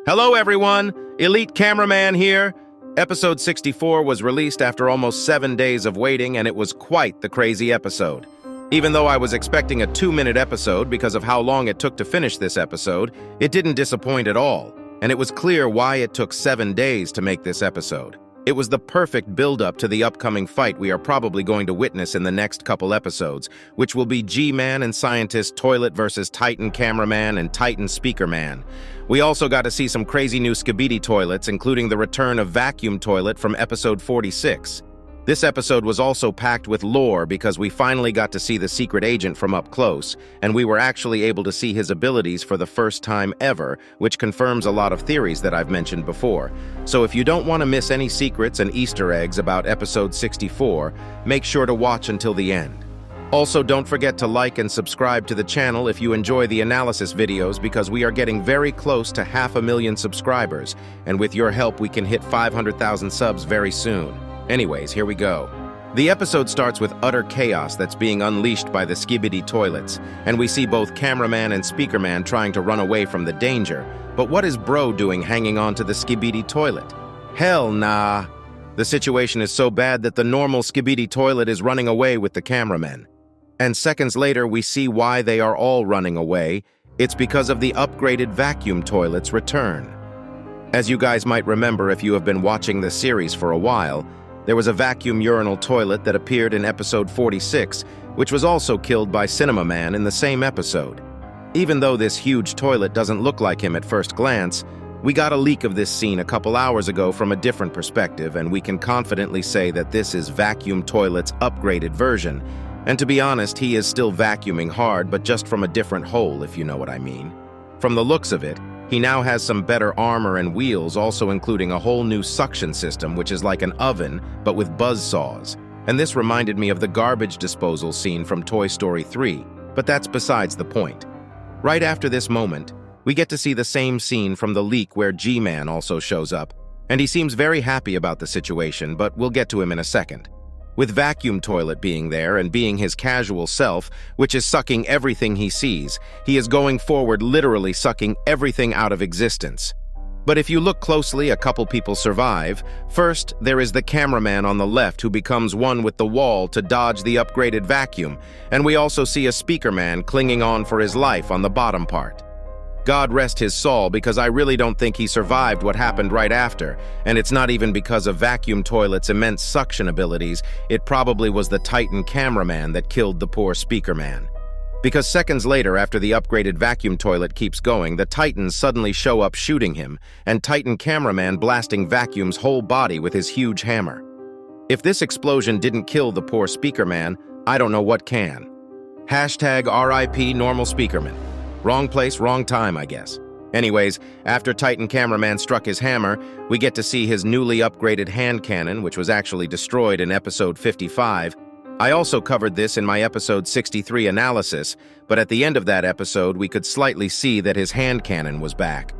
Hello everyone, Elite Cameraman here. Episode 64 was released after almost 7 days of waiting, and it was quite the crazy episode. Even though I was expecting a 2-minute episode because of how long it took to finish this episode, it didn't disappoint at all, and it was clear why it took 7 days to make this episode. It was the perfect build-up to the upcoming fight we are probably going to witness in the next couple episodes, which will be G-Man and Scientist Toilet versus Titan Cameraman and Titan Speaker Man. We also got to see some crazy new SKIBIDI toilets, including the return of Vacuum Toilet from episode 46. This episode was also packed with lore because we finally got to see the secret agent from up close, and we were actually able to see his abilities for the first time ever, which confirms a lot of theories that I've mentioned before. So if you don't want to miss any secrets and Easter eggs about episode 64, make sure to watch until the end. Also, don't forget to like and subscribe to the channel if you enjoy the analysis videos, because we are getting very close to 500,000 subscribers, and with your help we can hit 500,000 subs very soon. Anyways, here we go. The episode starts with utter chaos that's being unleashed by the SKIBIDI toilets, and we see both Cameraman and Speakerman trying to run away from the danger. But what is Bro doing hanging on to the SKIBIDI toilet? Hell nah. The situation is so bad that the normal SKIBIDI toilet is running away with the cameraman. And seconds later, we see why they are all running away. It's because of the upgraded vacuum toilet's return. As you guys might remember if you have been watching the series for a while, there was a vacuum urinal toilet that appeared in episode 46, which was also killed by Cinema Man in the same episode. Even though this huge toilet doesn't look like him at first glance, we got a leak of this scene a couple hours ago from a different perspective, and we can confidently say that this is Vacuum Toilet's upgraded version. And to be honest, he is still vacuuming hard, but just from a different hole, if you know what I mean. From the looks of it, he now has some better armor and wheels, also including a whole new suction system, which is like an oven, but with buzz saws. And this reminded me of the garbage disposal scene from Toy Story 3, but that's besides the point. Right after this moment, we get to see the same scene from the leak where G-Man also shows up, and he seems very happy about the situation, but we'll get to him in a second. With Vacuum Toilet being there and being his casual self, which is sucking everything he sees, he is going forward literally sucking everything out of existence. But if you look closely, a couple people survive. First, there is the cameraman on the left who becomes one with the wall to dodge the upgraded vacuum, and we also see a speaker man clinging on for his life on the bottom part. God rest his soul, because I really don't think he survived what happened right after, and it's not even because of Vacuum Toilet's immense suction abilities. It probably was the Titan Cameraman that killed the poor Speaker Man. Because seconds later, after the upgraded Vacuum Toilet keeps going, the Titans suddenly show up shooting him, and Titan Cameraman blasting Vacuum's whole body with his huge hammer. If this explosion didn't kill the poor Speaker Man, I don't know what can. Hashtag RIP Normal Speakerman. Wrong place, wrong time, I guess. Anyways, after Titan Cameraman struck his hammer, we get to see his newly upgraded hand cannon, which was actually destroyed in episode 55. I also covered this in my episode 63 analysis, but at the end of that episode, we could slightly see that his hand cannon was back.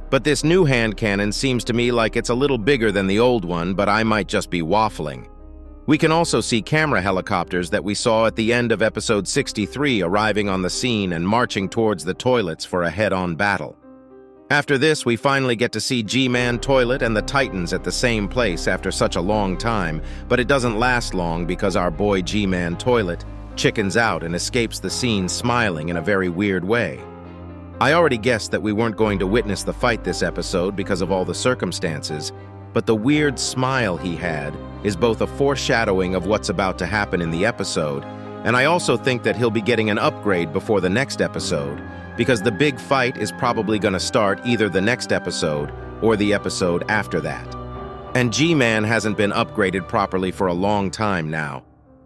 But this new hand cannon seems to me like it's a little bigger than the old one, but I might just be waffling. We can also see camera helicopters that we saw at the end of episode 63 arriving on the scene and marching towards the toilets for a head-on battle. After this, we finally get to see G-Man Toilet and the Titans at the same place after such a long time, but it doesn't last long because our boy G-Man Toilet chickens out and escapes the scene smiling in a very weird way. I already guessed that we weren't going to witness the fight this episode because of all the circumstances, but the weird smile he had is both a foreshadowing of what's about to happen in the episode, and I also think that he'll be getting an upgrade before the next episode, because the big fight is probably going to start either the next episode or the episode after that. And G-Man hasn't been upgraded properly for a long time now.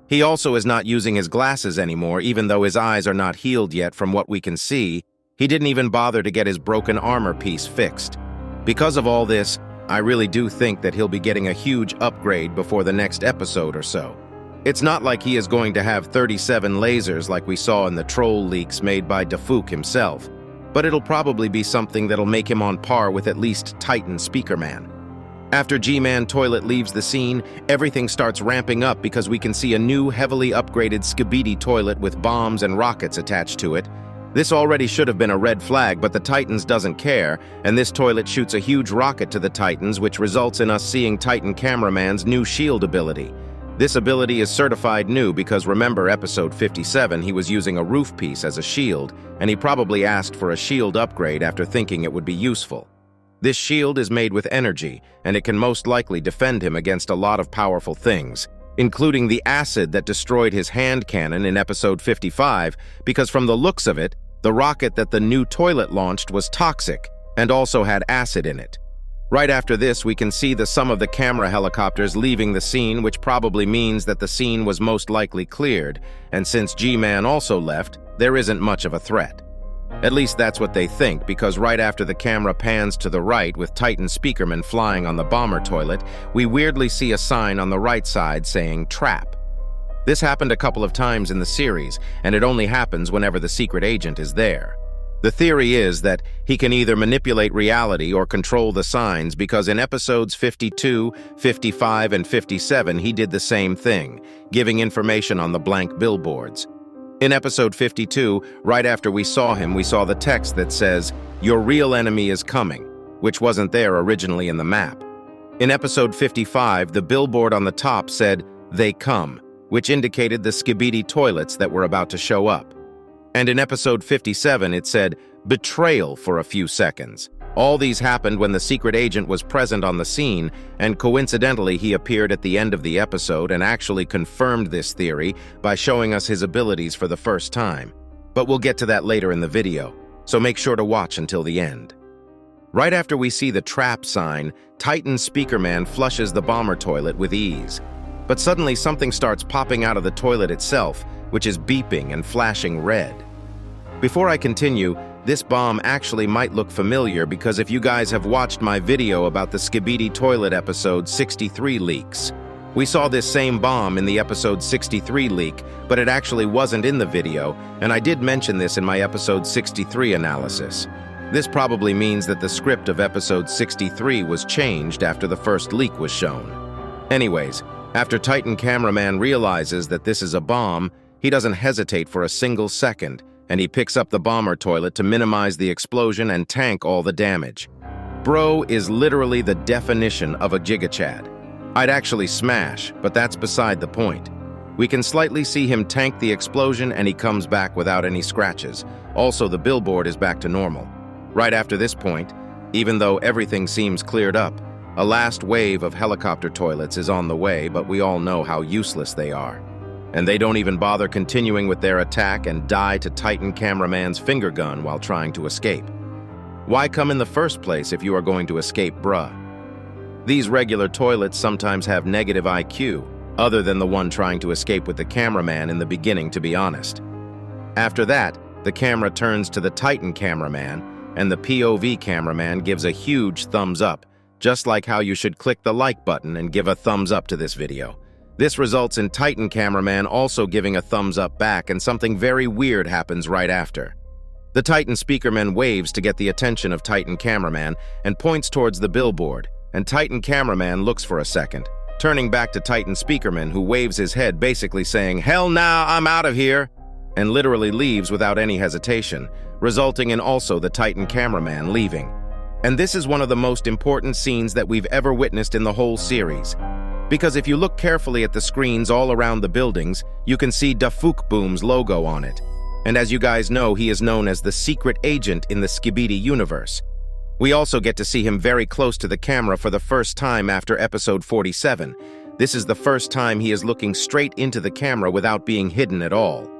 He also is not using his glasses anymore, even though his eyes are not healed yet from what we can see. He didn't even bother to get his broken armor piece fixed. Because of all this, I really do think that he'll be getting a huge upgrade before the next episode or so. It's not like he is going to have 37 lasers like we saw in the troll leaks made by Defusing himself, but it'll probably be something that'll make him on par with at least Titan Speaker Man. After G-Man Toilet leaves the scene, everything starts ramping up because we can see a new heavily upgraded SKIBIDI toilet with bombs and rockets attached to it. This already should have been a red flag, but the Titans doesn't care, and this toilet shoots a huge rocket to the Titans, which results in us seeing Titan Cameraman's new shield ability. This ability is certified new because remember episode 57, he was using a roof piece as a shield, and he probably asked for a shield upgrade after thinking it would be useful. This shield is made with energy, and it can most likely defend him against a lot of powerful things, including the acid that destroyed his hand cannon in episode 55, because from the looks of it, the rocket that the new toilet launched was toxic and also had acid in it. Right after this, we can see some of the camera helicopters leaving the scene, which probably means that the scene was most likely cleared, and since G-Man also left, there isn't much of a threat. At least that's what they think, because right after the camera pans to the right with Titan Speakerman flying on the bomber toilet, we weirdly see a sign on the right side saying "Trap." This happened a couple of times in the series, and it only happens whenever the secret agent is there. The theory is that he can either manipulate reality or control the signs, because in episodes 52, 55, and 57 he did the same thing, giving information on the blank billboards. In episode 52, right after we saw him, we saw the text that says, "Your real enemy is coming," which wasn't there originally in the map. In episode 55, the billboard on the top said, "They come," which indicated the SKIBIDI toilets that were about to show up. And in episode 57, it said, "Betrayal" for a few seconds. All these happened when the secret agent was present on the scene, and coincidentally he appeared at the end of the episode and actually confirmed this theory by showing us his abilities for the first time. But we'll get to that later in the video, so make sure to watch until the end. Right after we see the trap sign, Titan Speakerman flushes the bomber toilet with ease. But suddenly something starts popping out of the toilet itself, which is beeping and flashing red. Before I continue, this bomb actually might look familiar because if you guys have watched my video about the SKIBIDI toilet episode 63 leaks, we saw this same bomb in the episode 63 leak, but it actually wasn't in the video, and I did mention this in my episode 63 analysis. This probably means that the script of episode 63 was changed after the first leak was shown. Anyways, after Titan Cameraman realizes that this is a bomb, he doesn't hesitate for a single second, and he picks up the bomber toilet to minimize the explosion and tank all the damage. Bro is literally the definition of a gigachad. I'd actually smash, but that's beside the point. We can slightly see him tank the explosion and he comes back without any scratches. Also, the billboard is back to normal. Right after this point, even though everything seems cleared up, a last wave of helicopter toilets is on the way, but we all know how useless they are. And they don't even bother continuing with their attack and die to Titan Cameraman's finger gun while trying to escape. Why come in the first place if you are going to escape, bruh? These regular toilets sometimes have negative IQ, other than the one trying to escape with the cameraman in the beginning, to be honest. After that, the camera turns to the Titan Cameraman, and the POV cameraman gives a huge thumbs up, just like how you should click the like button and give a thumbs up to this video. This results in Titan Cameraman also giving a thumbs up back, and something very weird happens right after. The Titan Speakerman waves to get the attention of Titan Cameraman and points towards the billboard, and Titan Cameraman looks for a second, turning back to Titan Speakerman, who waves his head basically saying, "Hell nah, I'm out of here," and literally leaves without any hesitation, resulting in also the Titan Cameraman leaving. And this is one of the most important scenes that we've ever witnessed in the whole series. Because if you look carefully at the screens all around the buildings, you can see Defusing's logo on it. And as you guys know, he is known as the secret agent in the SKIBIDI universe. We also get to see him very close to the camera for the first time after episode 47. This is the first time he is looking straight into the camera without being hidden at all.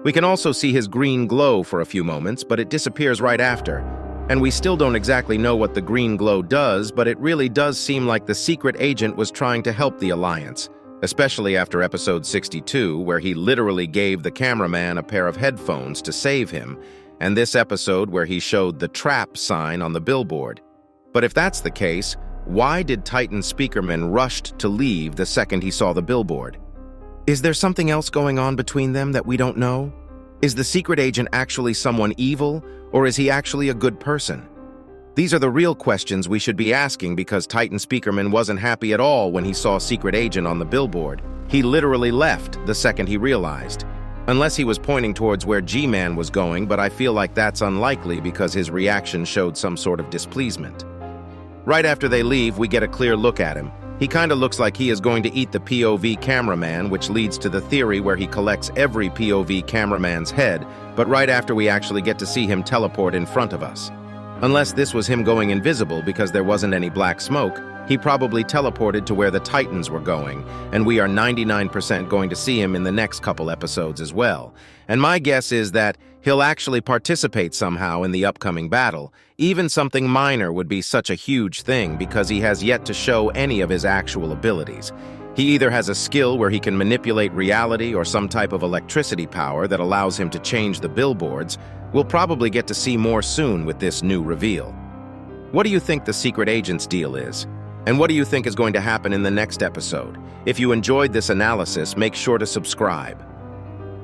We can also see his green glow for a few moments, but it disappears right after. And we still don't exactly know what the green glow does, but it really does seem like the secret agent was trying to help the Alliance, especially after episode 62, where he literally gave the cameraman a pair of headphones to save him, and this episode where he showed the trap sign on the billboard. But if that's the case, why did Titan Speakerman rushed to leave the second he saw the billboard? Is there something else going on between them that we don't know? Is the secret agent actually someone evil, or is he actually a good person? These are the real questions we should be asking, because Titan Speakerman wasn't happy at all when he saw Secret Agent on the billboard. He literally left the second he realized. Unless he was pointing towards where G-Man was going, but I feel like that's unlikely because his reaction showed some sort of displeasement. Right after they leave, we get a clear look at him. He kinda looks like he is going to eat the POV cameraman, which leads to the theory where he collects every POV cameraman's head, but right after we actually get to see him teleport in front of us. Unless this was him going invisible because there wasn't any black smoke, he probably teleported to where the Titans were going, and we are 99% going to see him in the next couple episodes as well. And my guess is that he'll actually participate somehow in the upcoming battle. Even something minor would be such a huge thing because he has yet to show any of his actual abilities. He either has a skill where he can manipulate reality or some type of electricity power that allows him to change the billboards. We'll probably get to see more soon with this new reveal. What do you think the secret agent's deal is? And what do you think is going to happen in the next episode? If you enjoyed this analysis, make sure to subscribe.